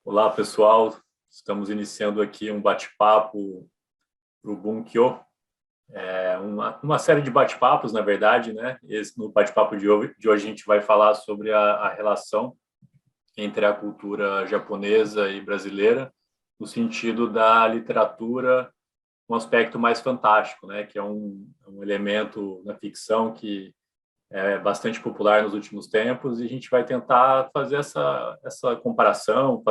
Olá, pessoal. Estamos iniciando aqui um bate-papo para o Bunkyo. Uma série de bate-papos, na verdade, né? No bate-papo de hoje a gente vai falar sobre a relação entre a cultura japonesa e brasileira, no sentido da literatura, um aspecto mais fantástico, né? Que é um elemento na ficção que é bastante popular nos últimos tempos, e a gente vai tentar fazer essa comparação,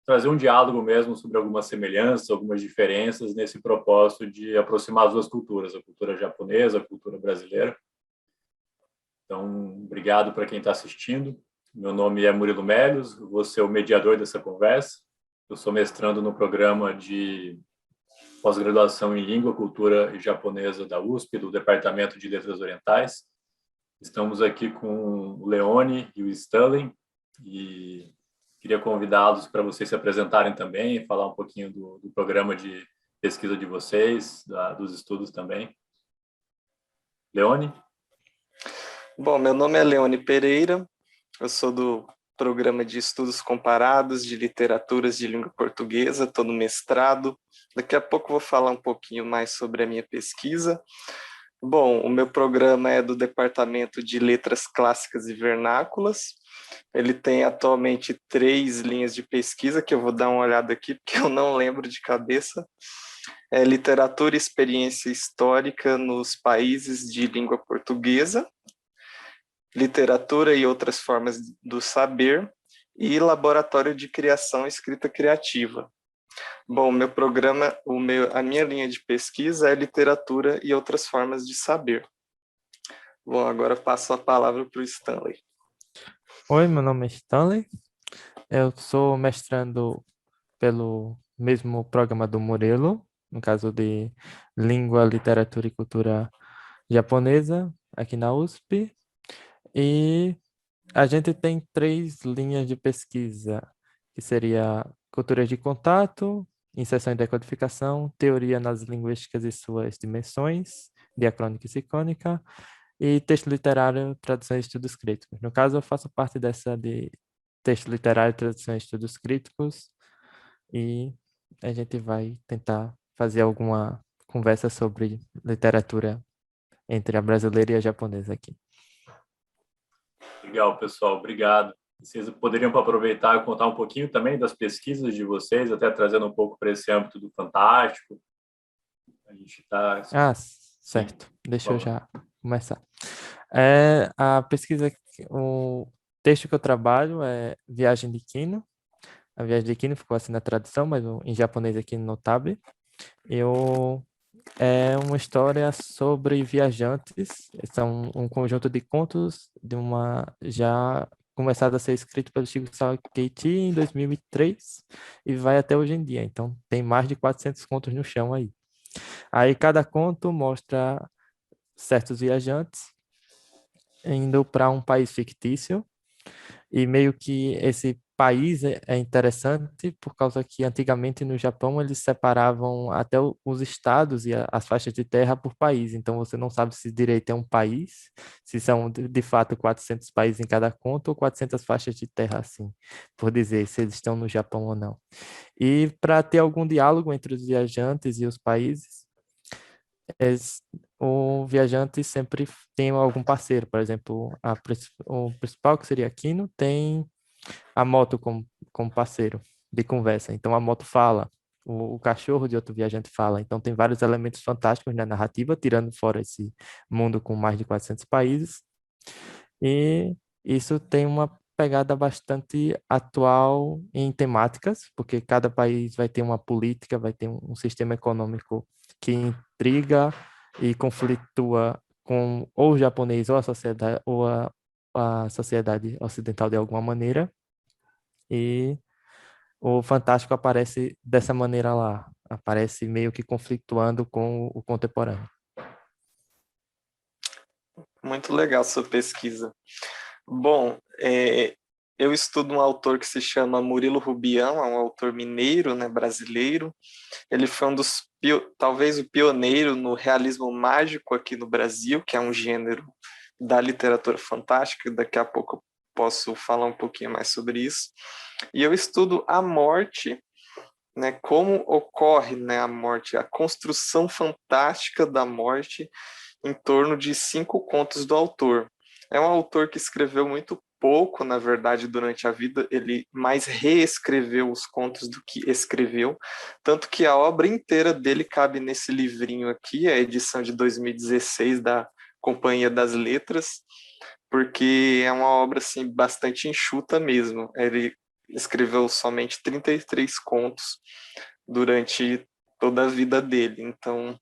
trazer um diálogo mesmo sobre algumas semelhanças, algumas diferenças nesse propósito de aproximar as duas culturas, a cultura japonesa, a cultura brasileira. Então, obrigado para quem está assistindo. Meu nome é Murilo Melios, vou ser o mediador dessa conversa. Eu sou mestrando no programa de pós-graduação em Língua, Cultura e Japonesa da USP, do Departamento de Letras Orientais. Estamos aqui com o Leone e o Stanley, e queria convidá-los para vocês se apresentarem também, falar um pouquinho do programa de pesquisa de vocês, dos estudos também. Leone? Bom, meu nome é Leone Pereira, eu sou do programa de estudos comparados de literaturas de língua portuguesa, estou no mestrado. Daqui a pouco vou falar um pouquinho mais sobre a minha pesquisa. Bom, o meu programa é do Departamento de Letras Clássicas e Vernáculas. Ele tem atualmente 3 linhas de pesquisa, que eu vou dar uma olhada aqui, porque eu não lembro de cabeça. É literatura e experiência histórica nos países de língua portuguesa, literatura e outras formas do saber, e laboratório de criação e escrita criativa. Bom, meu programa, a minha linha de pesquisa é literatura e outras formas de saber. Bom, agora passo a palavra para o Stanley. Oi, meu nome é Stanley. Eu sou mestrando pelo mesmo programa do Murilo, no caso de Língua, Literatura e Cultura Japonesa, aqui na USP. E a gente tem 3 linhas de pesquisa, que seria culturas de contato, inserção e decodificação, teoria nas linguísticas e suas dimensões, diacrônica e sicônica, e texto literário, tradução e estudos críticos. No caso, eu faço parte dessa de texto literário, tradução e estudos críticos, e a gente vai tentar fazer alguma conversa sobre literatura entre a brasileira e a japonesa aqui. Legal, pessoal, obrigado. Vocês poderiam aproveitar e contar um pouquinho também das pesquisas de vocês, até trazendo um pouco para esse âmbito do fantástico. A gente está... Certo. Sim, Deixa eu já começar. A pesquisa, o texto que eu trabalho é Viagem de Kino. A Viagem de Kino ficou assim na tradução, mas em japonês aqui no Notabe. É uma história sobre viajantes. São um conjunto de contos de uma já começado a ser escrito pelo Shigeru Sakaguchi em 2003 e vai até hoje em dia. Então tem mais de 400 contos no chão aí. Aí cada conto mostra certos viajantes indo para um país fictício, e meio que esse país é interessante por causa que antigamente no Japão eles separavam até os estados e as faixas de terra por país. Então você não sabe se direito é um país, se são de fato 400 países em cada conto ou 400 faixas de terra assim, por dizer se eles estão no Japão ou não. E para ter algum diálogo entre os viajantes e os países, o viajante sempre tem algum parceiro. Por exemplo, o principal, que seria Aquino, tem a moto como parceiro de conversa. Então a moto fala, o cachorro de outro viajante fala. Então tem vários elementos fantásticos na narrativa, tirando fora esse mundo com mais de 400 países. E isso tem uma pegada bastante atual em temáticas, porque cada país vai ter uma política, vai ter um sistema econômico que intriga e conflitua com ou o japonês ou a sociedade ocidental de alguma maneira. E o fantástico aparece dessa maneira lá, aparece meio que conflituando com o contemporâneo. Muito legal sua pesquisa. Bom, eu estudo um autor que se chama Murilo Rubião, é um autor mineiro, né, brasileiro. Ele foi um dos, talvez o pioneiro no realismo mágico aqui no Brasil, que é um gênero da literatura fantástica. Daqui a pouco eu posso falar um pouquinho mais sobre isso. E eu estudo a morte, né, como ocorre, né, a morte, a construção fantástica da morte em torno de 5 contos do autor. É um autor que escreveu muito pouco, na verdade, durante a vida, ele mais reescreveu os contos do que escreveu, tanto que a obra inteira dele cabe nesse livrinho aqui, a edição de 2016 da Companhia das Letras, porque é uma obra assim bastante enxuta mesmo. Ele escreveu somente 33 contos durante toda a vida dele. Então,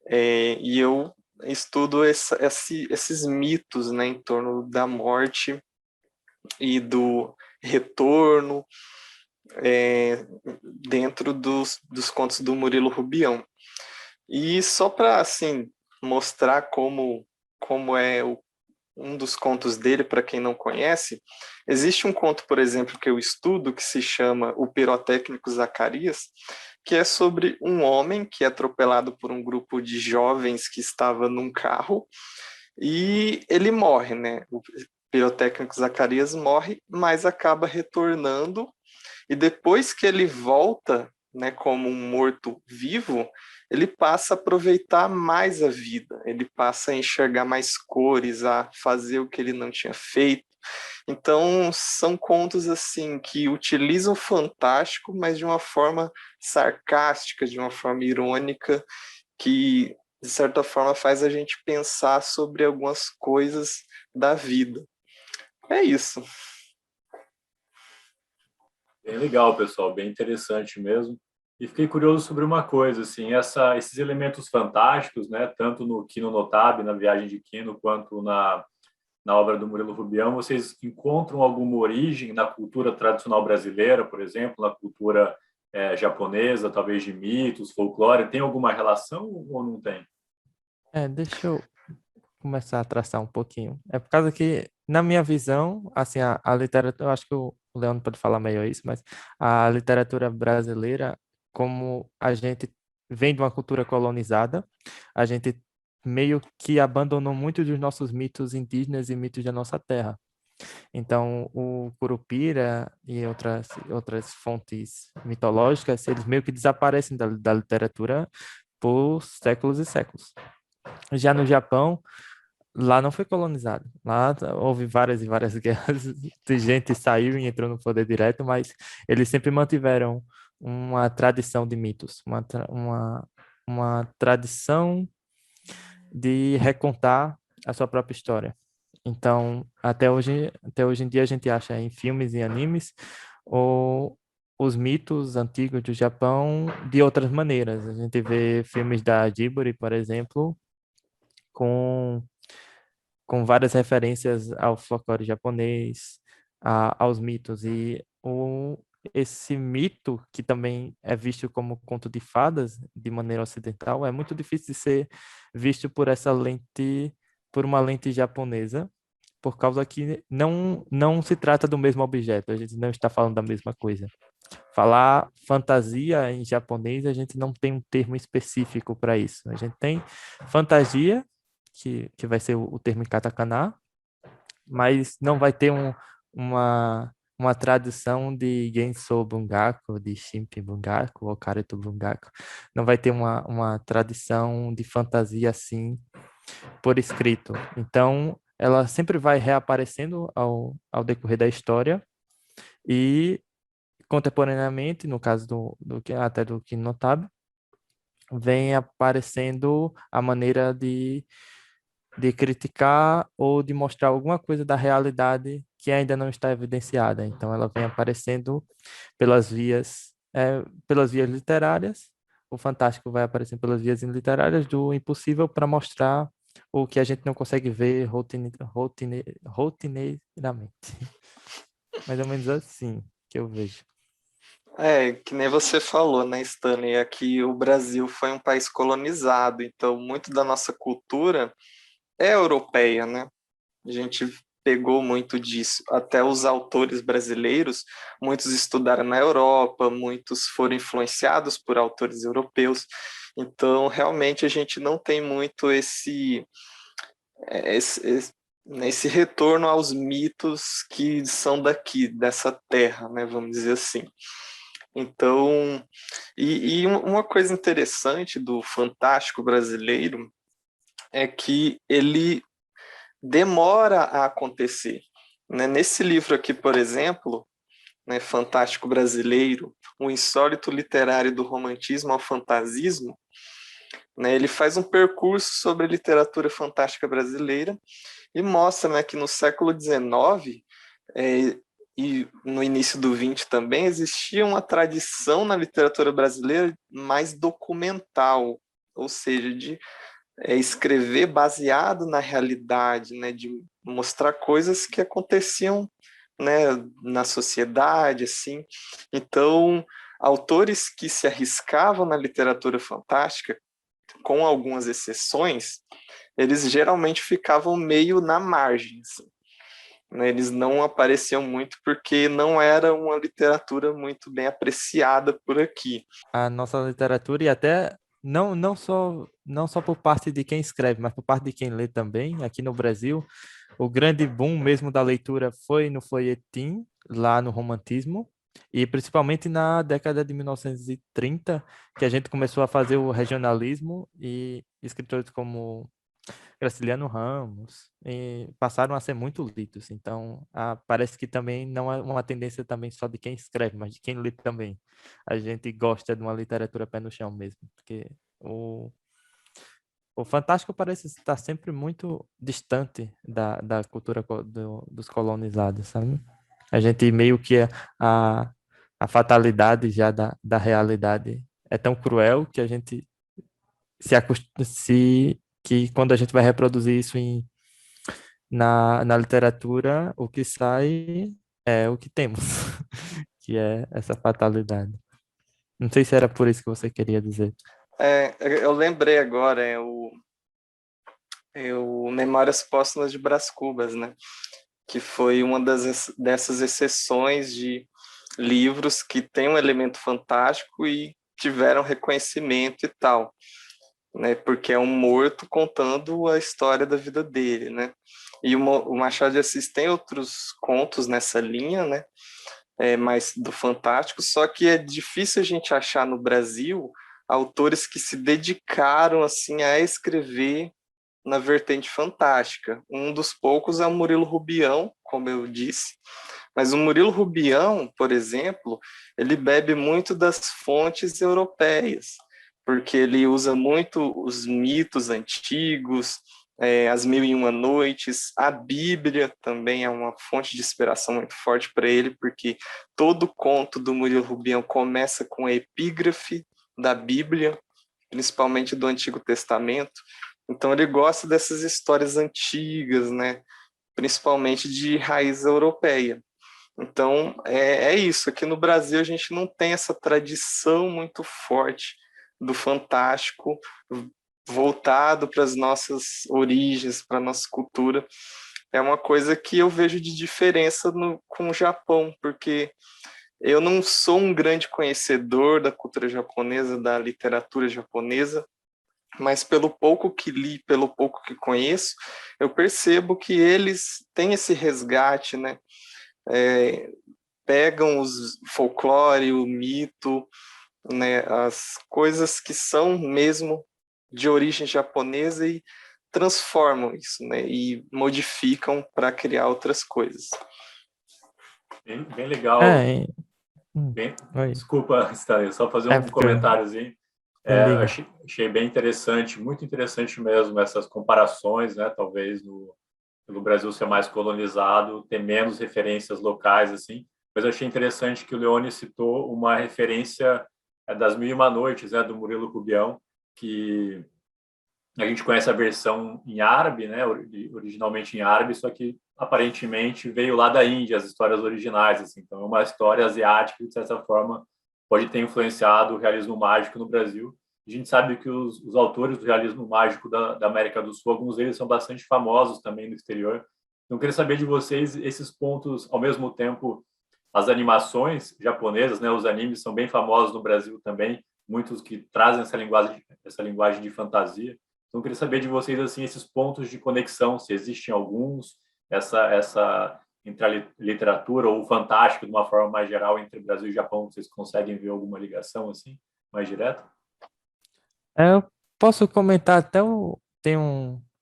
e eu estudo esses mitos, né, em torno da morte e do retorno dentro dos contos do Murilo Rubião. E só para assim mostrar como é um dos contos dele, para quem não conhece, existe um conto, por exemplo, que eu estudo, que se chama O Pirotécnico Zacarias, que é sobre um homem que é atropelado por um grupo de jovens que estava num carro e ele morre, né? O pirotécnico Zacarias morre, mas acaba retornando e depois que ele volta, né, como um morto-vivo, ele passa a aproveitar mais a vida, ele passa a enxergar mais cores, a fazer o que ele não tinha feito. Então, são contos assim que utilizam o fantástico, mas de uma forma sarcástica, de uma forma irônica, que de certa forma faz a gente pensar sobre algumas coisas da vida. É isso. Bem legal, pessoal, bem interessante mesmo. E fiquei curioso sobre uma coisa, assim, esses elementos fantásticos, né, tanto no Quino Notabe, na Viagem de Quino, quanto na obra do Murilo Rubião, vocês encontram alguma origem na cultura tradicional brasileira, por exemplo, na cultura japonesa, talvez de mitos, folclore? Tem alguma relação ou não tem? Deixa eu começar a traçar um pouquinho. É por causa que, na minha visão, assim, a literatura, eu acho que o Leandro pode falar melhor isso, mas a literatura brasileira, como a gente vem de uma cultura colonizada, a gente meio que abandonou muito dos nossos mitos indígenas e mitos da nossa terra. Então, o Curupira e outras fontes mitológicas, eles meio que desaparecem da literatura por séculos e séculos. Já no Japão, lá não foi colonizado. Lá houve várias e várias guerras, de gente saiu e entrou no poder direto, mas eles sempre mantiveram uma tradição de mitos, uma tradição de recontar a sua própria história. Então, até hoje em dia a gente acha em filmes e animes os mitos antigos do Japão de outras maneiras. A gente vê filmes da Ghibli, por exemplo, com com várias referências ao folclore japonês, aos mitos. Esse mito, que também é visto como conto de fadas de maneira ocidental, é muito difícil de ser visto por uma lente japonesa, por causa que não se trata do mesmo objeto, a gente não está falando da mesma coisa. Falar fantasia em japonês, a gente não tem um termo específico para isso. A gente tem fantasia, que vai ser o termo em katakana, mas não vai ter uma tradução de Gensou Bungaku, de Shinpin Bungaku ou Kareto Bungaku. Não vai ter uma tradição de fantasia assim por escrito. Então, ela sempre vai reaparecendo ao decorrer da história e contemporaneamente, no caso até do Kinotabe, vem aparecendo a maneira de criticar ou de mostrar alguma coisa da realidade que ainda não está evidenciada. Então, ela vem aparecendo pelas vias literárias. O fantástico vai aparecendo pelas vias literárias do impossível para mostrar o que a gente não consegue ver rotineiramente. Mais ou menos assim que eu vejo. Que nem você falou, né, Stanley? Aqui o Brasil foi um país colonizado, então muito da nossa cultura é europeia, né? A gente pegou muito disso. Até os autores brasileiros, muitos estudaram na Europa, muitos foram influenciados por autores europeus. Então, realmente, a gente não tem muito esse nesse retorno aos mitos que são daqui, dessa terra, né, vamos dizer assim. Então, e uma coisa interessante do Fantástico brasileiro é que ele demora a acontecer, né? Nesse livro aqui, por exemplo, né, Fantástico Brasileiro, o insólito literário do romantismo ao fantasismo, né, ele faz um percurso sobre a literatura fantástica brasileira e mostra, né, que no século XIX e no início do XX também existia uma tradição na literatura brasileira mais documental, ou seja, de escrever baseado na realidade, né, de mostrar coisas que aconteciam, né, na sociedade, assim. Então, autores que se arriscavam na literatura fantástica, com algumas exceções, eles geralmente ficavam meio na margem, assim, né? Eles não apareciam muito porque não era uma literatura muito bem apreciada por aqui. A nossa literatura e até não só por parte de quem escreve, mas por parte de quem lê também, aqui no Brasil, o grande boom mesmo da leitura foi no folhetim, lá no romantismo, e principalmente na década de 1930, que a gente começou a fazer o regionalismo e escritores como Graciliano Ramos passaram a ser muito lidos. Então, parece que também não é uma tendência também só de quem escreve, mas de quem lê também. A gente gosta de uma literatura pé no chão mesmo, porque o, o fantástico parece estar sempre muito distante da cultura dos colonizados, sabe? A gente meio que a, a fatalidade já da realidade é tão cruel que a gente que quando a gente vai reproduzir isso na literatura, o que sai é o que temos, que é essa fatalidade. Não sei se era por isso que você queria dizer. Eu lembrei agora, o Memórias Póstumas de Brás Cubas, né? Que foi uma dessas exceções de livros que tem um elemento fantástico e tiveram reconhecimento e tal, né? Porque é um morto contando a história da vida dele, né? E o Machado de Assis tem outros contos nessa linha, né? Mais do fantástico, só que é difícil a gente achar no Brasil autores que se dedicaram assim a escrever na vertente fantástica. Um dos poucos é o Murilo Rubião, como eu disse, mas o Murilo Rubião, por exemplo, ele bebe muito das fontes europeias, porque ele usa muito os mitos antigos, As Mil e Uma Noites, a Bíblia também é uma fonte de inspiração muito forte para ele, porque todo conto do Murilo Rubião começa com a epígrafe da Bíblia, principalmente do Antigo Testamento. Então ele gosta dessas histórias antigas, né? Principalmente de raiz europeia. Então é isso. Aqui no Brasil a gente não tem essa tradição muito forte do fantástico voltado para as nossas origens, para a nossa cultura. É uma coisa que eu vejo de diferença com o Japão, porque eu não sou um grande conhecedor da cultura japonesa, da literatura japonesa, mas pelo pouco que li, pelo pouco que conheço, eu percebo que eles têm esse resgate, né? Pegam os folclore, o mito, né? As coisas que são mesmo de origem japonesa e transformam isso, né? E modificam para criar outras coisas. Bem legal. É, Bem, oi. desculpa, Stanley, só fazer um Porque comentáriozinho. não liga. Achei bem interessante, muito interessante mesmo, essas comparações, né? Talvez pelo Brasil ser mais colonizado, ter menos referências locais, assim. Mas eu achei interessante que o Leone citou uma referência das Mil e Uma Noites, né? Do Murilo Rubião, que a gente conhece a versão em árabe, né? Originalmente em árabe, só que aparentemente veio lá da Índia, as histórias originais, assim. Então é uma história asiática que, de certa forma, pode ter influenciado o realismo mágico no Brasil. A gente sabe que os autores do realismo mágico da América do Sul, alguns deles são bastante famosos também no exterior. Então, eu queria saber de vocês esses pontos, ao mesmo tempo, as animações japonesas, né? Os animes são bem famosos no Brasil também, muitos que trazem essa linguagem de fantasia. Então, eu queria saber de vocês, assim, esses pontos de conexão, se existem alguns, essa entre a literatura ou o fantástico, de uma forma mais geral, entre Brasil e Japão, vocês conseguem ver alguma ligação, assim, mais direta? Eu posso comentar até tem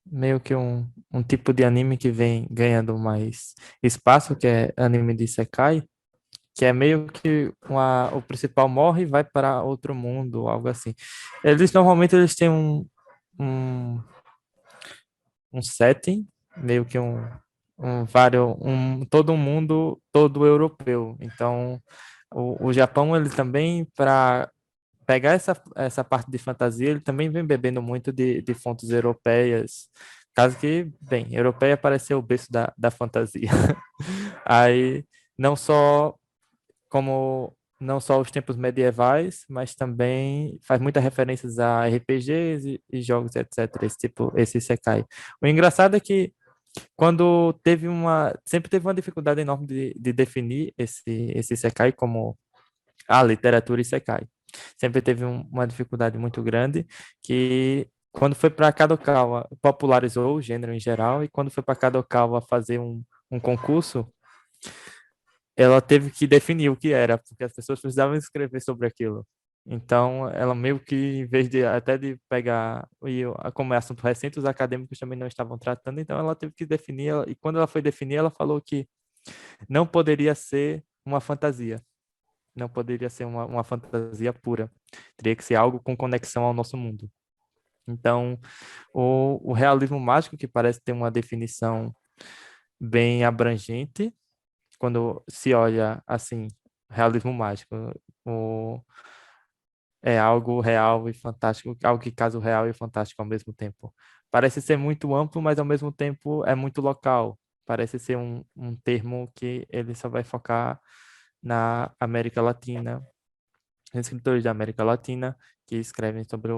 meio que um tipo de anime que vem ganhando mais espaço, que é anime de Isekai, que é meio que o principal morre e vai para outro mundo, algo assim. Normalmente eles têm um, um setting, meio que todo um mundo todo europeu. Então, o Japão, ele também, para pegar essa parte de fantasia, ele também vem bebendo muito de fontes europeias. Caso que, bem, europeia parece ser o berço da fantasia. Aí, não só não só os tempos medievais, mas também faz muitas referências a RPGs e jogos, etc. Esse Isekai. O engraçado é que sempre teve uma dificuldade enorme de definir esse Isekai como a literatura Isekai. Sempre teve uma dificuldade muito grande que quando foi para Kadokawa popularizou o gênero em geral e quando foi para Kadokawa fazer um concurso, ela teve que definir o que era, porque as pessoas precisavam escrever sobre aquilo. Então, ela meio que, em vez de até de pegar, como é assunto recente, os acadêmicos também não estavam tratando, então ela teve que definir, e quando ela foi definir, ela falou que não poderia ser uma fantasia, não poderia ser uma fantasia pura, teria que ser algo com conexão ao nosso mundo. Então, o realismo mágico, que parece ter uma definição bem abrangente, quando se olha assim, realismo mágico, o, é algo real e fantástico, algo que casa o real e o fantástico ao mesmo tempo. Parece ser muito amplo, mas ao mesmo tempo é muito local. Parece ser um termo que ele só vai focar na América Latina, escritores da América Latina que escrevem sobre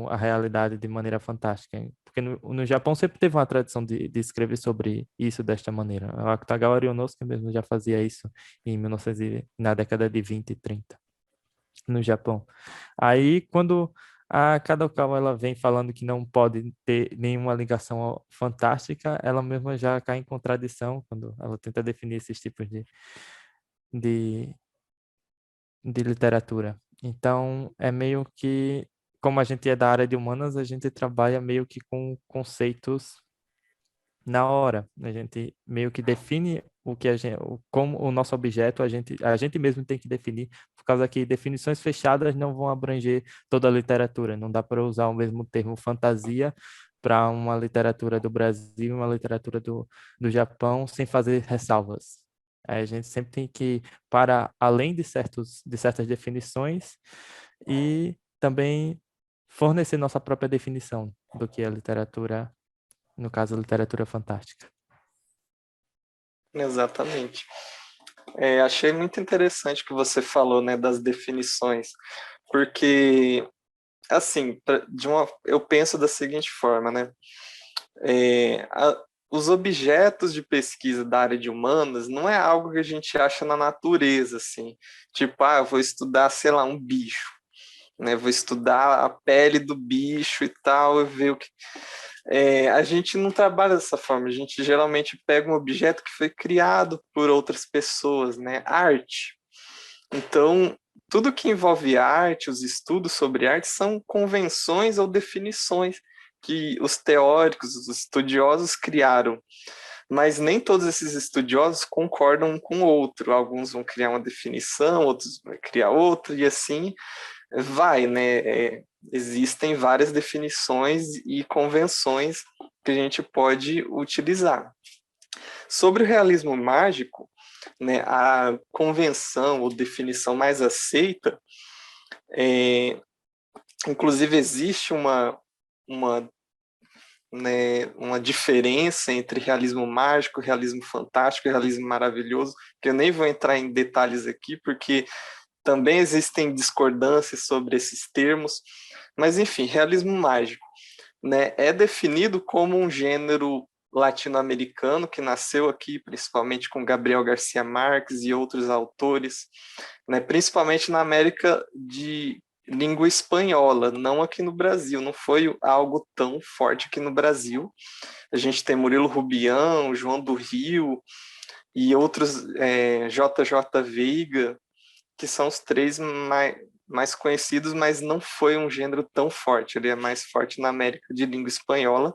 a realidade de maneira fantástica. Porque no Japão sempre teve uma tradição de escrever sobre isso desta maneira. O Akutagawa Ryonosuke mesmo já fazia isso em 1900, na década de 20 e 30, no Japão. Aí, quando a Kadokawa ela vem falando que não pode ter nenhuma ligação fantástica, ela mesma já cai em contradição quando ela tenta definir esses tipos de, de literatura. Então, é meio que, como a gente é da área de humanas, a gente trabalha meio que com conceitos na hora. A gente meio que define o que como o nosso objeto, a gente mesmo tem que definir, por causa que definições fechadas não vão abranger toda a literatura. Não dá para usar o mesmo termo fantasia para uma literatura do Brasil e uma literatura do Japão sem fazer ressalvas. Aí a gente sempre tem que ir para além de certas definições e também fornecer nossa própria definição do que é literatura, no caso, a literatura fantástica. Exatamente. Achei muito interessante o que você falou, né, das definições, porque, assim, eu penso da seguinte forma, né, os objetos de pesquisa da área de humanas não é algo que a gente acha na natureza, assim, tipo, eu vou estudar, sei lá, um bicho, né, vou estudar a pele do bicho e tal, e ver o que... a gente não trabalha dessa forma, a gente geralmente pega um objeto que foi criado por outras pessoas, né? Arte. Então, tudo que envolve arte, os estudos sobre arte, são convenções ou definições que os teóricos, os estudiosos criaram. Mas nem todos esses estudiosos concordam um com o outro. Alguns vão criar uma definição, outros vão criar outra, e assim vai, né? Existem várias definições e convenções que a gente pode utilizar. Sobre o realismo mágico, né, a convenção ou definição mais aceita, inclusive existe uma diferença entre realismo mágico, realismo fantástico e realismo maravilhoso, que eu nem vou entrar em detalhes aqui, porque também existem discordâncias sobre esses termos, mas enfim, realismo mágico, né, é definido como um gênero latino-americano que nasceu aqui, principalmente com Gabriel Garcia Marques e outros autores, né, principalmente na América língua espanhola, não aqui no Brasil, não foi algo tão forte aqui no Brasil. A gente tem Murilo Rubião, João do Rio e outros, JJ Veiga, que são os três mais conhecidos, mas não foi um gênero tão forte, ele é mais forte na América de língua espanhola.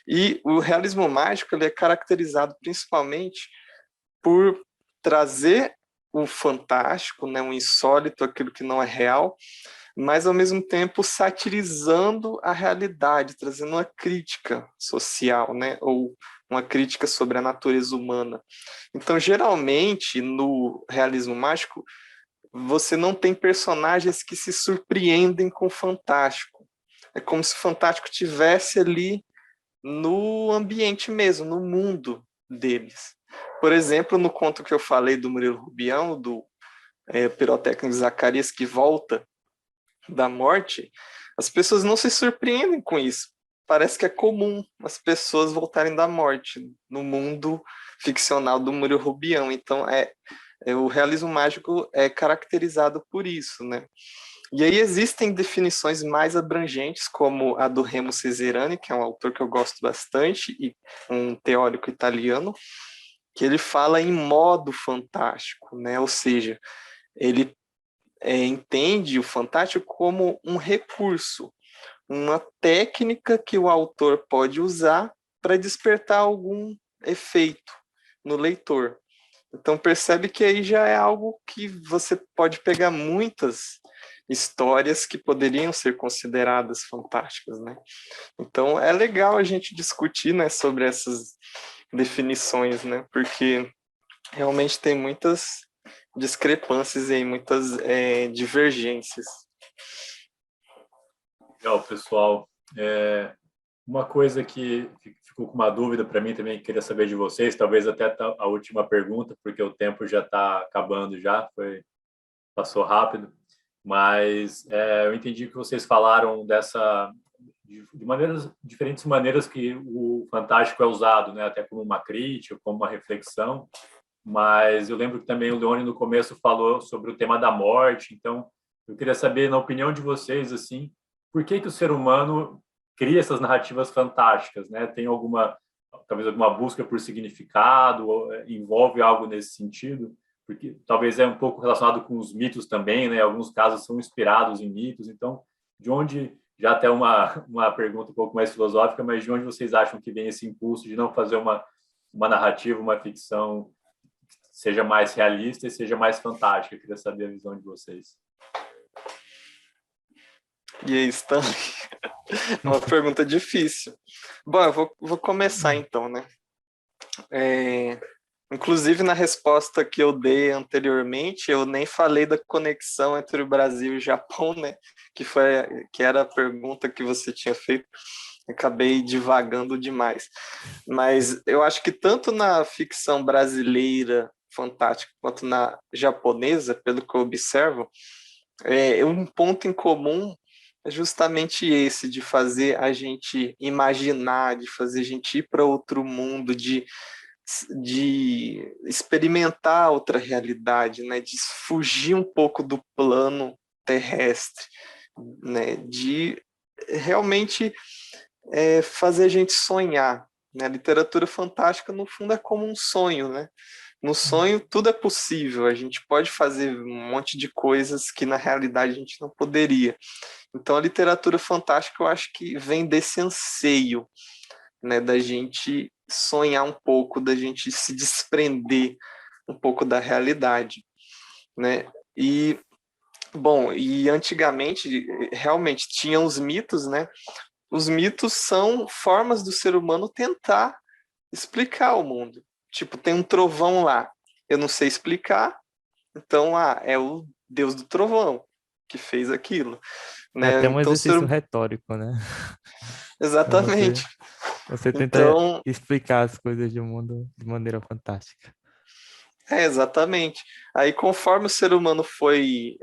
E o realismo mágico ele é caracterizado principalmente por trazer o fantástico, né, o insólito, aquilo que não é real, mas ao mesmo tempo satirizando a realidade, trazendo uma crítica social, né, ou uma crítica sobre a natureza humana. Então, geralmente, no realismo mágico, você não tem personagens que se surpreendem com o fantástico. É como se o fantástico tivesse ali no ambiente mesmo, no mundo deles. Por exemplo, no conto que eu falei do Murilo Rubião, do pirotécnico Zacarias que volta da morte, as pessoas não se surpreendem com isso. Parece que é comum as pessoas voltarem da morte no mundo ficcional do Murilo Rubião. Então, o realismo mágico é caracterizado por isso, né? E aí existem definições mais abrangentes, como a do Remo Cesarani, que é um autor que eu gosto bastante, e um teórico italiano, que ele fala em modo fantástico, né? Ou seja, ele entende o fantástico como um recurso, uma técnica que o autor pode usar para despertar algum efeito no leitor. Então percebe que aí já é algo que você pode pegar muitas histórias que poderiam ser consideradas fantásticas, né? Então é legal a gente discutir, né, sobre essas definições, né? Porque realmente tem muitas discrepâncias e muitas divergências. Legal, pessoal. Uma coisa que ficou com uma dúvida para mim também, queria saber de vocês, talvez até a última pergunta, porque o tempo já está acabando já, passou rápido, mas eu entendi que vocês falaram de diferentes maneiras que o fantástico é usado, né? Até como uma crítica, como uma reflexão, mas eu lembro que também o Leone no começo falou sobre o tema da morte, então eu queria saber, na opinião de vocês, assim, por que o ser humano cria essas narrativas fantásticas, né? Tem talvez alguma busca por significado, ou envolve algo nesse sentido? Porque talvez é um pouco relacionado com os mitos também, né? Alguns casos são inspirados em mitos, então, de onde, já até uma pergunta um pouco mais filosófica, mas de onde vocês acham que vem esse impulso de não fazer uma narrativa, uma ficção que seja mais realista e seja mais fantástica? Eu queria saber a visão de vocês. E aí, Stanley? É uma pergunta difícil. Bom, eu vou começar então, né? Inclusive, na resposta que eu dei anteriormente, eu nem falei da conexão entre o Brasil e o Japão, né? Que era a pergunta que você tinha feito. Acabei divagando demais. Mas eu acho que tanto na ficção brasileira fantástica quanto na japonesa, pelo que eu observo, um ponto em comum é justamente esse, de fazer a gente imaginar, de fazer a gente ir para outro mundo, de experimentar outra realidade, né? De fugir um pouco do plano terrestre, né? De realmente fazer a gente sonhar. Né? A literatura fantástica, no fundo, é como um sonho, né? No sonho, tudo é possível. A gente pode fazer um monte de coisas que, na realidade, a gente não poderia. Então, a literatura fantástica, eu acho que vem desse anseio, né? Da gente sonhar um pouco, da gente se desprender um pouco da realidade, né? E, bom, antigamente, realmente, tinham os mitos, né? Os mitos são formas do ser humano tentar explicar o mundo. Tipo, tem um trovão lá, eu não sei explicar, então, é o Deus do trovão que fez aquilo. É Né? até um Então, exercício retórico, né? Então Exatamente. você tenta Então, explicar as coisas do mundo de maneira fantástica. exatamente. Aí, conforme o ser humano foi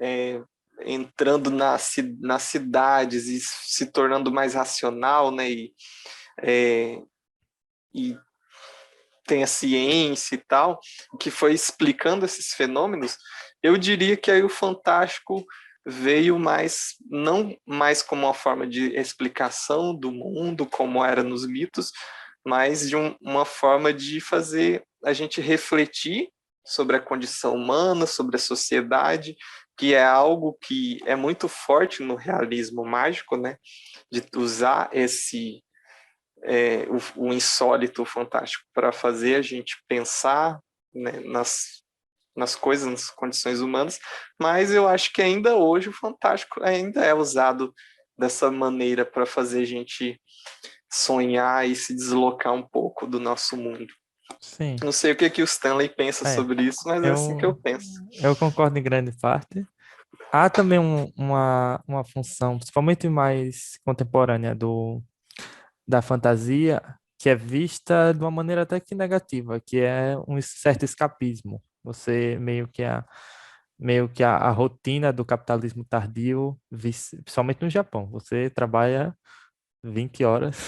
entrando nas cidades e se tornando mais racional, né? E tem a ciência e tal, que foi explicando esses fenômenos, eu diria que aí o fantástico veio mais, não mais como uma forma de explicação do mundo, como era nos mitos, mas de uma forma de fazer a gente refletir sobre a condição humana, sobre a sociedade, que é algo que é muito forte no realismo mágico, né? De usar o insólito, o fantástico, para fazer a gente pensar, né, nas coisas, nas condições humanas, mas eu acho que ainda hoje o fantástico ainda é usado dessa maneira para fazer a gente sonhar e se deslocar um pouco do nosso mundo. Sim, Não sei o que o Stanley pensa é, sobre isso, mas é assim que eu penso. eu concordo em grande parte. Há também uma função, principalmente mais contemporânea da fantasia, que é vista de uma maneira até que negativa, que é um certo escapismo. Você meio que a rotina do capitalismo tardio, principalmente no Japão. Você trabalha 20 horas,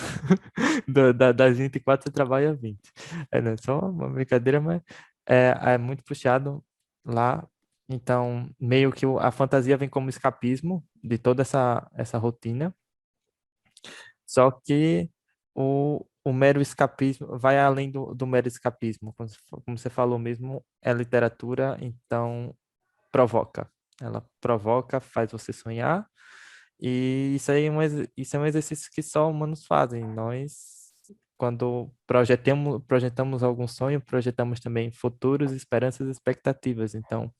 das 24 você trabalha 20. Não é só uma brincadeira, mas é muito puxado lá. Então, meio que a fantasia vem como escapismo de toda essa rotina, só que o mero escapismo vai além do mero escapismo. Como você falou mesmo, é literatura, então provoca. Ela provoca, faz você sonhar, e isso aí isso é um exercício que só humanos fazem. Nós, quando projetamos algum sonho, projetamos também futuros, esperanças e expectativas. Então,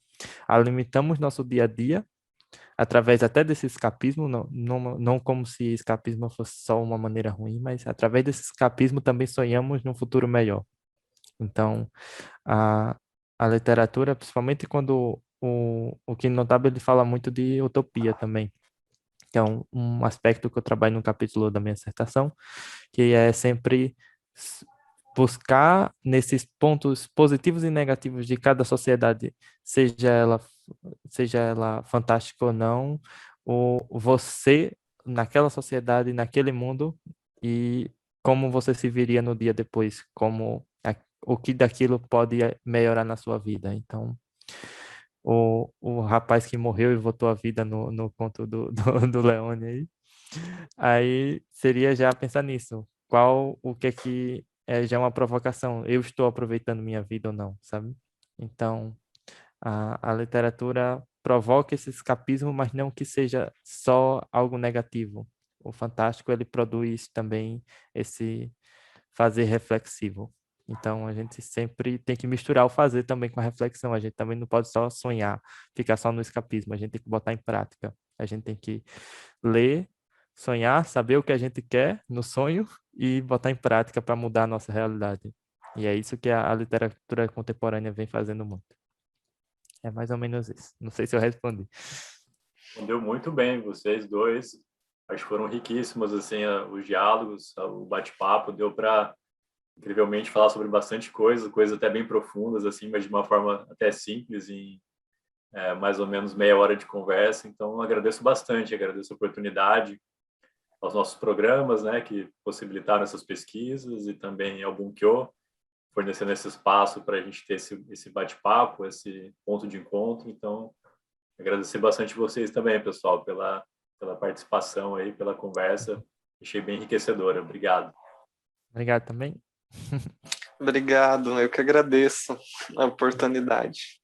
alimentamos nosso dia a dia através até desse escapismo, não como se escapismo fosse só uma maneira ruim, mas através desse escapismo também sonhamos num futuro melhor. Então, a, a literatura, principalmente quando o Quino Notável, ele fala muito de utopia também, que é um aspecto que eu trabalho no capítulo da minha dissertação, que é sempre s- buscar nesses pontos positivos e negativos de cada sociedade, seja ela seja ela fantástica ou não, o você naquela sociedade, naquele mundo, e como você se viria no dia depois, o que daquilo pode melhorar na sua vida. Então, o rapaz que morreu e voltou à vida no conto do Leone aí seria já pensar nisso. O que é que é já uma provocação? Eu estou aproveitando minha vida ou não, sabe? Então, a literatura provoca esse escapismo, mas não que seja só algo negativo. O fantástico, ele produz também esse fazer reflexivo. Então, a gente sempre tem que misturar o fazer também com a reflexão. A gente também não pode só sonhar, ficar só no escapismo. A gente tem que botar em prática. A gente tem que ler, sonhar, saber o que a gente quer no sonho e botar em prática para mudar a nossa realidade. E é isso que a literatura contemporânea vem fazendo muito. É mais ou menos isso. Não sei se eu respondi. Respondeu muito bem, vocês dois. Acho que foram riquíssimos, assim, os diálogos, o bate-papo, deu para incrivelmente falar sobre bastante coisa, coisas até bem profundas, assim, mas de uma forma até simples, em mais ou menos meia hora de conversa. Então, agradeço bastante, agradeço a oportunidade aos nossos programas, né, que possibilitaram essas pesquisas, e também ao Bunkyo, fornecendo esse espaço para a gente ter esse bate-papo, esse ponto de encontro. Então, agradecer bastante vocês também, pessoal, pela participação aí, pela conversa. Achei bem enriquecedora. Obrigado. Obrigado também. Obrigado, eu que agradeço a oportunidade.